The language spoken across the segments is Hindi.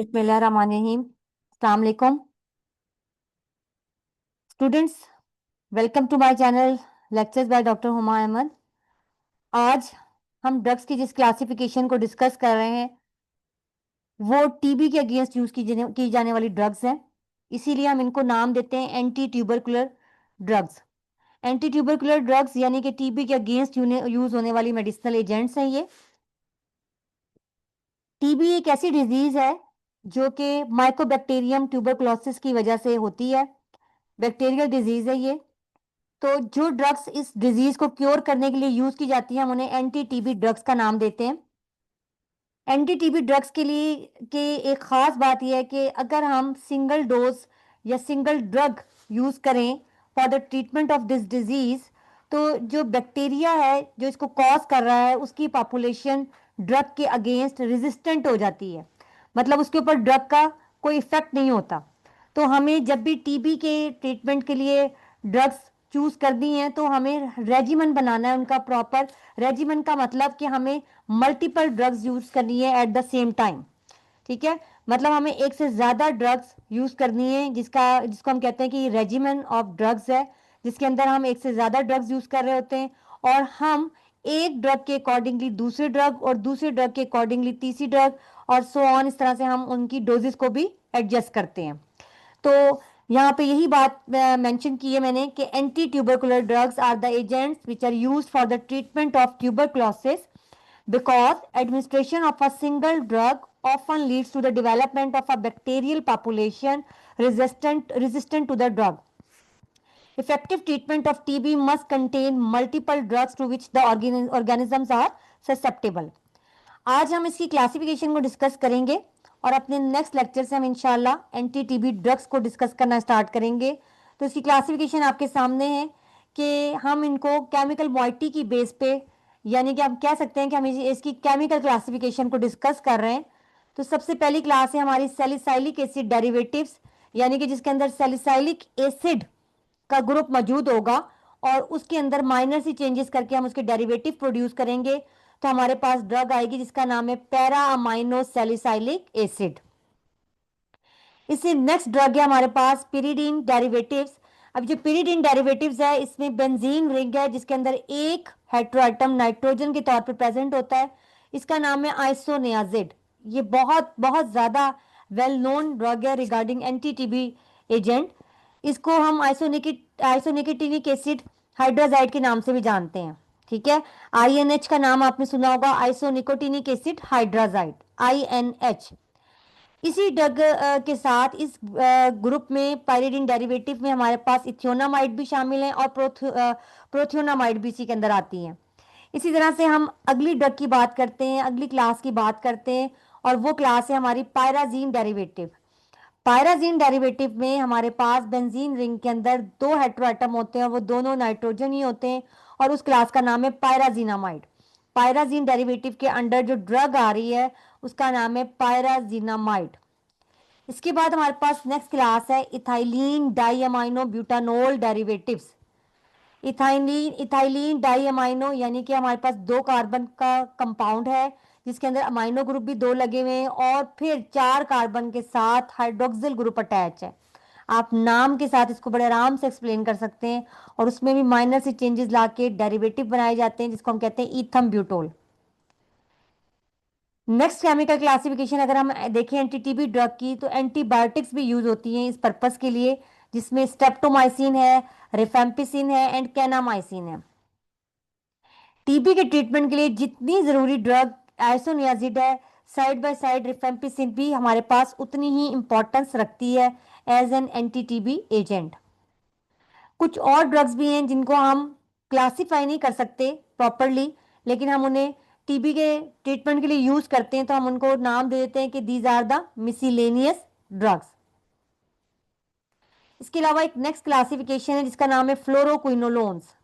बिस्मिल्लाहिर्रहमानिर्रहीम। अस्सलाम वालेकुम students, welcome to my channel lectures by doctor Huma Ahmad. आज हम ड्रग्स की जिस क्लासिफिकेशन को डिस्कस कर रहे हैं वो टीबी के अगेंस्ट यूज की जाने वाली ड्रग्स हैं। इसीलिए हम इनको नाम देते हैं anti tubercular drugs. Anti tubercular drugs यानी कि टीबी के अगेंस्ट यूज होने वाली मेडिसिनल एजेंट्स हैं ये। टीबी एक ऐसी डिजीज है जो कि माइकोबैक्टीरियम ट्यूबरकुलोसिस की वजह से होती है। बैक्टीरियल डिजीज है ये। तो जो ड्रग्स इस डिजीज को क्योर करने के लिए यूज की जाती है हम उन्हें एंटी टीबी ड्रग्स का नाम देते हैं। एंटी टीबी ड्रग्स के लिए एक खास बात यह है कि अगर हम सिंगल डोज या सिंगल ड्रग यूज करें for the treatment of this disease, तो जो बैक्टीरिया है जो इसको कॉज कर रहा है उसकी पॉपुलेशन ड्रग के अगेंस्ट रेजिस्टेंट हो जाती है। मतलब उसके ऊपर ड्रग का कोई इफेक्ट नहीं होता। तो हमें जब भी टीबी के ट्रीटमेंट के लिए ड्रग्स चूज करनी है तो हमें रेजिमेंट बनाना है उनका प्रॉपर। रेजिमेंट का मतलब कि हमें मल्टीपल ड्रग्स यूज करनी है एट द सेम टाइम। ठीक है, मतलब हमें एक से ज्यादा ड्रग्स यूज करनी है जिसको हम कहते हैं कि रेजिमेंट ऑफ ड्रग्स है, जिसके अंदर हम एक से ज्यादा ड्रग्स यूज कर रहे होते हैं। और हम एक ड्रग के अकॉर्डिंगली दूसरे ड्रग और दूसरे ड्रग के अकॉर्डिंगली तीसरी ड्रग और सो ऑन, इस तरह से हम उनकी डोजेस को भी एडजस्ट करते हैं। तो यहाँ पे यही बात मेंशन की है मैंने कि anti tubercular drugs are the agents which are used for the treatment of tuberculosis because administration of a single drug often leads to the development of a bacterial population resistant to the drug. Effective treatment of TB must contain multiple drugs to which the organisms are susceptible. आज हम इसकी क्लासिफिकेशन को डिस्कस करेंगे और अपने नेक्स्ट लेक्चर से हम इंशाल्लाह एंटी टीबी ड्रग्स को डिस्कस करना स्टार्ट करेंगे। तो इसकी क्लासिफिकेशन आपके सामने है कि हम इनको केमिकल मॉइटी की बेस पे, यानी कि हम कह सकते हैं कि हम इसकी केमिकल क्लासिफिकेशन को डिस्कस कर रहे हैं। तो सबसे पहली क्लास है हमारी सैलिसाइलिक एसिड डेरिवेटिव्स, यानी कि जिसके अंदर सैलिसाइलिक एसिड का ग्रुप मौजूद होगा और उसके अंदर माइनर सी चेंजेस करके हम उसके डेरिवेटिव प्रोड्यूस करेंगे। तो हमारे पास ड्रग आएगी जिसका नाम है पैरा अमाइनो सैलिसाइलिक एसिड। इससे नेक्स्ट ड्रग है हमारे पास पिरिडीन डेरिवेटिव्स। अब जो पिरिडीन डेरिवेटिव्स है इसमें बेंजीन रिंग है जिसके अंदर एक हेट्रोएटम नाइट्रोजन के तौर पर प्रेजेंट होता है। इसका नाम है आइसोनियाजिड। ये बहुत बहुत ज्यादा वेल नोन ड्रग है रिगार्डिंग एंटी टीबी एजेंट। इसको हम आइसोनिकेटिनिक एसिड हाइड्रोजाइड के नाम से भी जानते हैं। ठीक है, आईएनएच का नाम आपने सुना होगा, आइसोनिकोटिनिक एसिड हाइड्रोजाइड, आईएनएच। इसी ड्रग के साथ इस ग्रुप में पायरिडीन डेरिवेटिव में हमारे पास इथियोनामाइड भी शामिल हैं और प्रोथियोनामाइड भी इसी के अंदर आती हैं। इसी तरह से हम अगली ड्रग की बात करते हैं, अगली क्लास की बात करते हैं और वो क्लास है हमारी पायराजीन डेरिवेटिव। पायराजीन डेरिवेटिव में हमारे पास बेंजीन रिंग के अंदर दो हेट्रोएटम होते हैं और वो दोनों नाइट्रोजन ही होते हैं और उस क्लास का नाम है पायराजीनामाइड। पायराजीन डेरिवेटिव के अंडर जो ड्रग आ रही है उसका नाम है पायराजीनामाइड। इसके बाद हमारे पास नेक्स्ट क्लास है इथाइलिन डाइअमाइनो ब्यूटानोल डेरिवेटिव्स। इथाइलिन डाइअमाइनो यानी कि हमारे पास दो कार्बन का कंपाउंड है जिसके अंदर अमाइनो ग्रुप भी दो लगे हुए हैं और फिर चार कार्बन के साथ हाइड्रोक्सिल ग्रुप अटैच है। आप नाम के साथ इसको बड़े आराम से एक्सप्लेन कर सकते हैं और उसमें भी माइनर से चेंजेस लाके डेरिवेटिव बनाए जाते हैं जिसको हम कहते हैं ईथम ब्यूटोल। नेक्स्ट केमिकल क्लासिफिकेशन अगर हम देखें एंटीटीबी ड्रग की, तो एंटीबायोटिक्स भी यूज होती हैं इस पर्पस के लिए, जिसमें स्टेप्टोमाइसिन है, रिफेम्पिसिन है एंड कैनामाइसिन है। टीबी के ट्रीटमेंट के लिए जितनी जरूरी ड्रग आइसोनियाजिड है, साइड बाय साइड रिफेम्पिसिन भी हमारे पास उतनी ही इंपॉर्टेंस रखती है as an anti TB agent. कुछ और ड्रग्स भी हैं जिनको हम क्लासिफाई नहीं कर सकते प्रॉपरली, लेकिन हम उन्हें टीबी के ट्रीटमेंट के लिए यूज करते हैं, तो हम उनको नाम दे देते हैं कि these are the miscellaneous drugs. इसके अलावा एक नेक्स्ट क्लासिफिकेशन है जिसका नाम है फ्लोरोक्विनोलोन्स।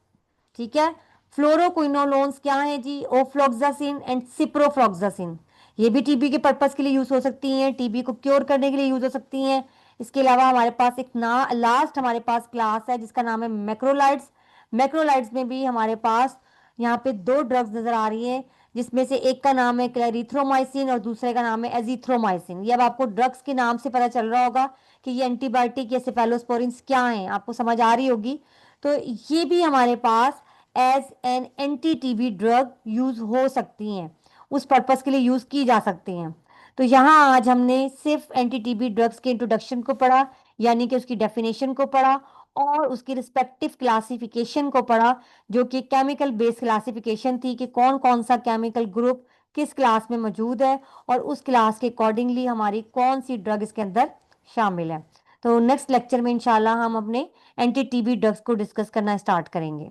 ठीक है, फ्लोरोक्विनोलोन्स क्या है जी? Ofloxacin and ciprofloxacin. ये भी टीबी के पर्पस के लिए यूज हो सकती हैं, टीबी को क्योर करने के लिए यूज हो सकती हैं। इसके अलावा हमारे पास एक लास्ट हमारे पास क्लास है जिसका नाम है मैक्रोलाइड्स। मैक्रोलाइड्स में भी हमारे पास यहाँ पे दो ड्रग्स नजर आ रही हैं जिसमें से एक का नाम है क्लैरिथ्रोमाइसिन और दूसरे का नाम है एजिथ्रोमाइसिन। ये अब आपको ड्रग्स के नाम से पता चल रहा होगा कि ये एंटीबायोटिक या सेफेलोस्पोरिन्स क्या हैं, आपको समझ आ रही होगी। तो ये भी हमारे पास as an anti TB drug use हो सकती हैं, उस पर्पस के लिए यूज की जा सकती हैं। तो यहाँ आज हमने सिर्फ एंटी टीबी ड्रग्स के इंट्रोडक्शन को पढ़ा, यानी कि उसकी डेफिनेशन को पढ़ा और उसकी रिस्पेक्टिव क्लासिफिकेशन को पढ़ा, जो कि केमिकल बेस्ड क्लासिफिकेशन थी कि कौन कौन सा केमिकल ग्रुप किस क्लास में मौजूद है और उस क्लास के अकॉर्डिंगली हमारी कौन सी ड्रग इसके अंदर शामिल है। तो नेक्स्ट लेक्चर में इंशाल्लाह हम अपने एंटी टीबी ड्रग्स को डिस्कस करना स्टार्ट करेंगे।